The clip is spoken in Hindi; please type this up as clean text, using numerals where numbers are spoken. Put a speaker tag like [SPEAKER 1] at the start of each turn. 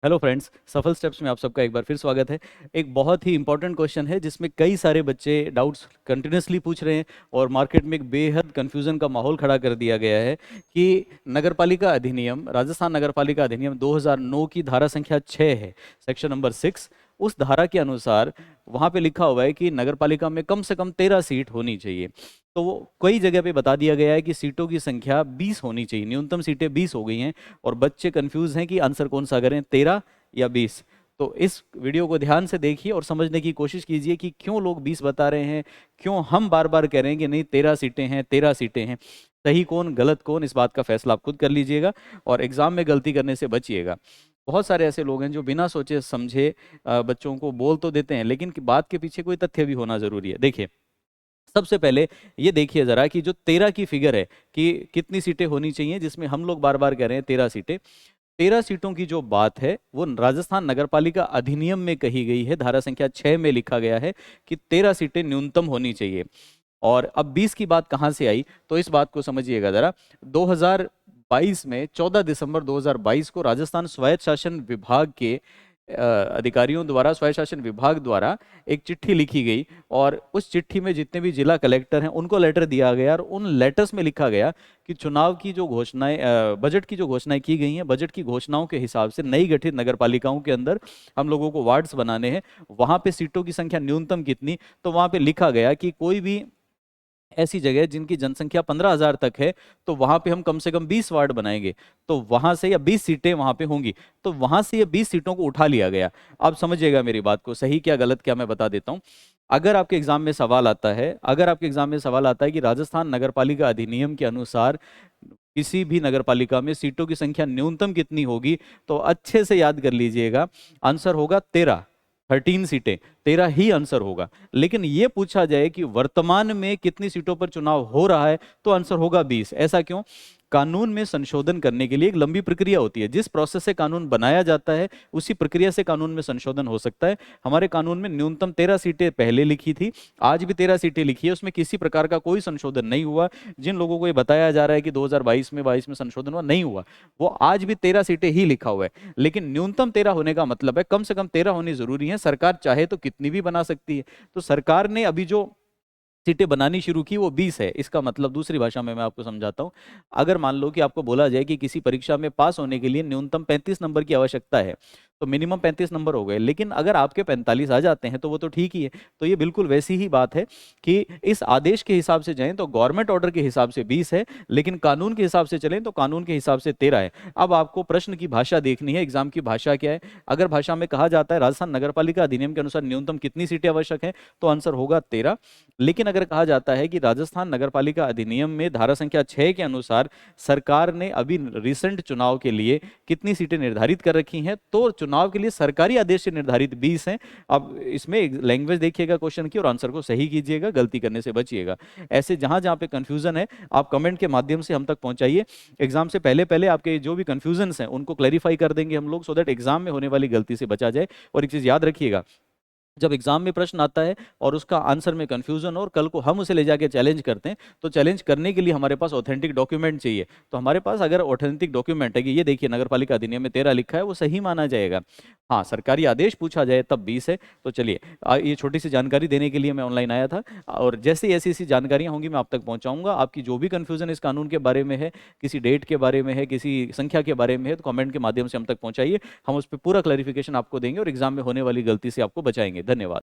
[SPEAKER 1] हेलो फ्रेंड्स, सफल स्टेप्स में आप सबका एक बार फिर स्वागत है। एक बहुत ही इंपॉर्टेंट क्वेश्चन है जिसमें कई सारे बच्चे डाउट्स कंटिन्यूसली पूछ रहे हैं और मार्केट में एक बेहद कंफ्यूजन का माहौल खड़ा कर दिया गया है कि नगरपालिका अधिनियम, राजस्थान नगरपालिका अधिनियम 2009 की धारा संख्या 6 है, सेक्शन नंबर 6। उस धारा के अनुसार वहाँ पे लिखा हुआ है कि नगरपालिका में कम से कम 13 सीट होनी चाहिए। तो वो कई जगह पे बता दिया गया है कि सीटों की संख्या 20 होनी चाहिए, न्यूनतम सीटें 20 हो गई हैं। और बच्चे कंफ्यूज हैं कि आंसर कौन सा करें, 13 या 20। तो इस वीडियो को ध्यान से देखिए और समझने की कोशिश कीजिए कि क्यों लोग 20 बता रहे हैं, क्यों हम बार बार कह रहे हैं कि नहीं 13 सीटें हैं, 13 सीटें हैं। सही कौन गलत कौन, इस बात का फैसला आप खुद कर लीजिएगा और एग्जाम में गलती करने से बचिएगा। बहुत सारे ऐसे लोग हैं जो बिना सोचे समझे बच्चों को बोल तो देते हैं, लेकिन बात के पीछे कोई तथ्य भी होना जरूरी है। देखिए, सबसे पहले ये देखिए जरा कि जो 13 की फिगर है कि कितनी सीटें होनी चाहिए, जिसमें हम लोग बार बार कह रहे हैं 13 सीटें। 13 सीटों की जो बात है वो राजस्थान नगरपालिका अधिनियम में कही गई है, धारा संख्या 6 में लिखा गया है कि 13 सीटें न्यूनतम होनी चाहिए। और अब 20 की बात कहां से आई, तो इस बात को समझिएगा जरा। 2022 में 14 दिसंबर 2022 को राजस्थान स्वायत्त शासन विभाग के अधिकारियों द्वारा, स्वायत्त शासन विभाग द्वारा एक चिट्ठी लिखी गई और उस चिट्ठी में जितने भी जिला कलेक्टर हैं उनको लेटर दिया गया और उन लेटर्स में लिखा गया कि चुनाव की जो घोषणाएं, बजट की जो घोषणाएं की गई हैं, बजट की घोषणाओं के हिसाब से नई गठित नगर पालिकाओं के अंदर हम लोगों को वार्ड्स बनाने हैं, वहां पे सीटों की संख्या न्यूनतम कितनी। तो वहां पे लिखा गया कि कोई भी ऐसी जगह जिनकी जनसंख्या 15,000 तक है तो वहां पे हम कम से कम 20 वार्ड बनाएंगे, तो वहां से या 20 सीटें वहां पे होंगी। तो वहां से ये 20 सीटों को उठा लिया गया। आप समझिएगा मेरी बात को, सही क्या गलत क्या मैं बता देता हूं। अगर आपके एग्जाम में सवाल आता है, अगर आपके एग्जाम में सवाल आता है कि राजस्थान नगरपालिका अधिनियम के अनुसार किसी भी नगरपालिका में सीटों की संख्या न्यूनतम कितनी होगी, तो अच्छे से याद कर लीजिएगा, आंसर होगा 13। 13 सीटें, 13 ही आंसर होगा। लेकिन ये पूछा जाए कि वर्तमान में कितनी सीटों पर चुनाव हो रहा है, तो आंसर होगा 20। ऐसा क्यों? कानून में संशोधन करने के लिए एक लंबी प्रक्रिया होती है। जिस प्रोसेस से कानून बनाया जाता है उसी प्रक्रिया से कानून में संशोधन हो सकता है। हमारे कानून में न्यूनतम 13 सीटें पहले लिखी थी, आज भी 13 सीटें लिखी है, उसमें किसी प्रकार का कोई संशोधन नहीं हुआ। जिन लोगों को ये बताया जा रहा है कि 2022 में 22 में संशोधन हुआ, नहीं हुआ। वो आज भी 13 सीटें ही लिखा हुआ है। लेकिन न्यूनतम 13 होने का मतलब है कम से कम 13 होनी जरूरी है। सरकार चाहे तो कितनी भी बना सकती है। तो सरकार ने अभी जो सीटें बनानी शुरू की वो 20 है। इसका मतलब दूसरी भाषा में मैं आपको समझाता हूं। अगर मान लो कि आपको बोला जाए कि किसी परीक्षा में पास होने के लिए न्यूनतम 35 नंबर की आवश्यकता है, तो मिनिमम 35 नंबर हो गए। लेकिन अगर आपके 45 आ जाते हैं तो वो तो ठीक ही है। तो ये बिल्कुल वैसी ही बात है कि इस आदेश के हिसाब से जाएं तो गवर्नमेंट ऑर्डर के हिसाब से 20 है, लेकिन कानून के हिसाब से चलें तो कानून के हिसाब से 13 है। अब आपको प्रश्न की भाषा देखनी है, एग्जाम की भाषा क्या है। अगर भाषा में कहा जाता है राजस्थान नगरपालिका अधिनियम के अनुसार न्यूनतम कितनी सीटें आवश्यक है, तो आंसर होगा 13। लेकिन अगर कहा जाता है कि राजस्थान नगरपालिका अधिनियम में धारा संख्या 6 के अनुसार सरकार ने अभी रिसेंट चुनाव के लिए कितनी सीटें निर्धारित कर रखी हैं, तो चुनाव के लिए सरकारी आदेश से निर्धारित 20 हैं। अब इसमें लैंग्वेज देखिएगा क्वेश्चन की और आंसर को सही कीजिएगा, गलती करने से बचिएगा। ऐसे जहां जहां पे कंफ्यूजन है आप कमेंट के माध्यम से हम तक पहुंचाइए। एग्जाम से पहले पहले आपके जो भी कंफ्यूजन हैं उनको क्लैरिफाई कर देंगे हम लोग, सो दैट एग्जाम में होने वाली गलती से बचा जाए। और एक चीज याद रखिएगा, जब एग्जाम में प्रश्न आता है और उसका आंसर में कंफ्यूजन और कल को हम उसे ले जाके चैलेंज करते हैं, तो चैलेंज करने के लिए हमारे पास ऑथेंटिक डॉक्यूमेंट चाहिए। तो हमारे पास अगर ऑथेंटिक डॉक्यूमेंट है कि ये देखिए नगरपालिका अधिनियम में 13 लिखा है, वो सही माना जाएगा। हाँ, सरकारी आदेश पूछा जाए तब 20 है। तो चलिए, ये छोटी सी जानकारी देने के लिए मैं ऑनलाइन आया था और जैसे ऐसी ऐसी जानकारियां होंगी मैं आप तक पहुंचाऊंगा। आपकी जो भी कंफ्यूजन इस कानून के बारे में है, किसी डेट के बारे में है, किसी संख्या के बारे में है, तो कमेंट के माध्यम से हम तक पहुंचाइए। हम उस पर पूरा क्लैरिफिकेशन आपको देंगे और एग्जाम में होने वाली गलती से आपको बचाएंगे। धन्यवाद।